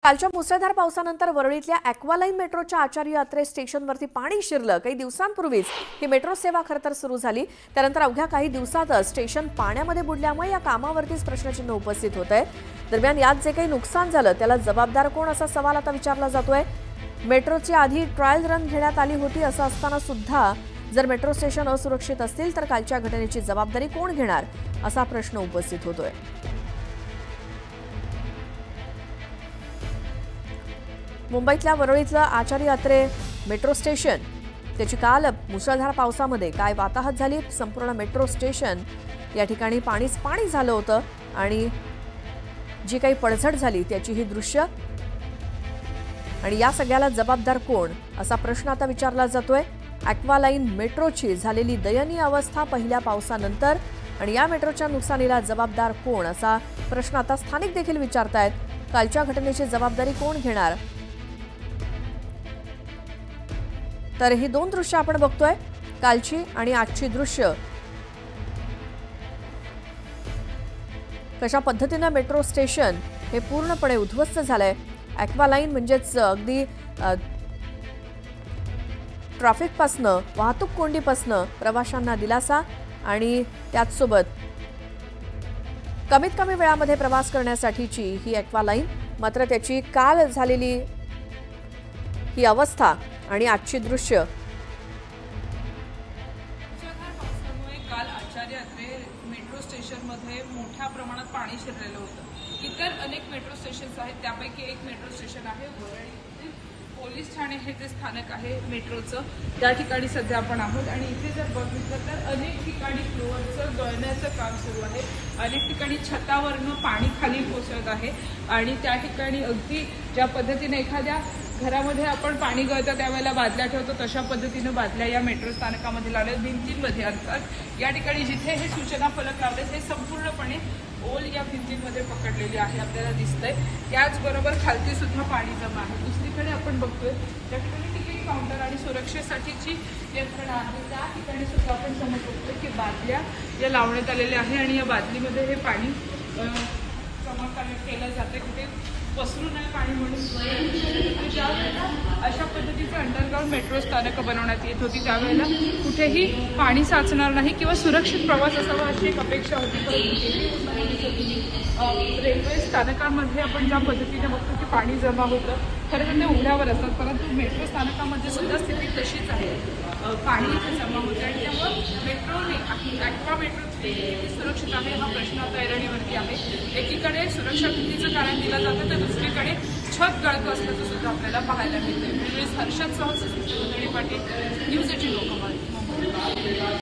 कालच्या मुसळधार पावसानंतर वरळीतल्या ॲक्वालाईन मेट्रोच्या आचार्य अत्रे स्टेशनवरती पाणी शिरलं। काही दिवसांपूर्वीच ही मेट्रो सेवा खरतर सुरू झाली। त्यानंतर अवघ्या काही दिवसातच स्टेशन पाण्यामध्ये बुडल्यामुळे या कामावरतीच प्रश्नचिन्ह उपस्थित होतंय। दरम्यान यात जे काही नुकसान झालं त्याला जबाबदार कोण असा सवाल आता विचारला जातोय। मेट्रोची आधी ट्रायल रन घेण्यात आली होती, असं असताना सुद्धा जर मेट्रो स्टेशन असुरक्षित असतील तर कालच्या घटनेची जबाबदारी कोण घेणार असा प्रश्न उपस्थित होतोय। मुंबईतल्या वरळीतलं आचार्य अत्रे मेट्रो स्टेशन त्याची काल मुसळधार पावसामध्ये काय वाताहत झाली। संपूर्ण मेट्रो स्टेशन या ठिकाणी पाणी झालं होतं आणि जी काही पडझड झाली त्याची ही दृश्य आणि या सगळ्याला जबाबदार कोण असा प्रश्न आता विचारला जातोय। ॲक्वालाईन मेट्रोची झालेली दयनीय अवस्था पहिल्या पावसानंतर आणि या मेट्रोच्या नुकसानीला जबाबदार कोण असा प्रश्न आता स्थानिक देखील विचारतायत। कालच्या घटनेची जबाबदारी कोण घेणार, तर ही दोन दृश्य आपण बघतोय, कालची आणि आजची दृश्य। कशा पद्धतीने मेट्रो स्टेशन हे पूर्णपणे उद्ध्वस्त झालंय। ॲक्वालाईन म्हणजेच अगदी ट्रॅफिक पासनं वाहतूक कोंडीपासनं प्रवाशांना दिलासा आणि त्याचसोबत कमीत कमी वेळामध्ये प्रवास करण्यासाठीची ही ॲक्वालाईन, मात्र त्याची काल झालेली ही अवस्था आणि आजची दृश्य। काल आचार्य अत्रे मेट्रो स्टेशनमध्ये मोठ्या प्रमाणात पाणी शिरलेलं होतं। इतर अनेक मेट्रो स्टेशन्स आहेत, त्यापैकी एक मेट्रो स्टेशन आहे वरळीतील पोलीस ठाणे हे जे स्थानक आहे मेट्रोचं, त्या ठिकाणी सध्या आपण आहोत। आणि इथे जर बघितलं तर अनेक ठिकाणी फ्लोअरचं गळण्याचं काम सुरू आहे, अनेक ठिकाणी छतावरनं पाणी खाली कोसळत आहे आणि त्या ठिकाणी अगदी ज्या पद्धतीने एखाद्या घरामध्ये आपण पाणी गळतं त्यावेळेला बादल्या ठेवतो तशा पद्धतीनं बादल्या या मेट्रो स्थानकामध्ये लावल्या, भिंतींमध्ये अर्थात या ठिकाणी जिथे हे सूचना फलक लावले हे संपूर्णपणे ओल या भिंतींमध्ये पकडलेली आहे आपल्याला दिसतंय। त्याचबरोबर खालती सुद्धा पाणी जमा आहे। दुसरीकडे आपण बघतोय त्या ठिकाणी तिकीट काउंटर आणि सुरक्षेसाठीची यंत्रणा आहे, त्या ठिकाणी सुद्धा आपण समोर बघतोय की बादल्या या लावण्यात आलेल्या आहे आणि या बादलीमध्ये हे पाणी जमा केलं जाते, कुठे पसरू नये पाणी म्हणून। ज्यावेळेला अशा पद्धतीचे अंडरग्राऊंड मेट्रो स्थानकं बनवण्यात येत होती त्यावेळेला कुठेही पाणी साचणार नाही किंवा सुरक्षित प्रवास असावा अशी एक अपेक्षा होती। रेल्वे स्थानकांमध्ये आपण ज्या पद्धतीने बघतो की पाणी जमा होतं, खरं तर ते उघड्यावर असतात, परंतु मेट्रो स्थानकामध्ये सुद्धा स्थिती तशीच आहे, पाणी इथे जमा होते आणि त्यामुळे मेट्रोने ॲक्वा मेट्रो सुरक्षित आहे हा प्रश्न आता ऐरणीवरती आहे। एकीकडे सुरक्षा भीतीचं कारण दिलं जातं तर दुसरीकडे छत गळत असल्याचं सुद्धा आपल्याला पाहायला मिळतं। हर्षद सह पाटील, न्यूज 18 लोकमत।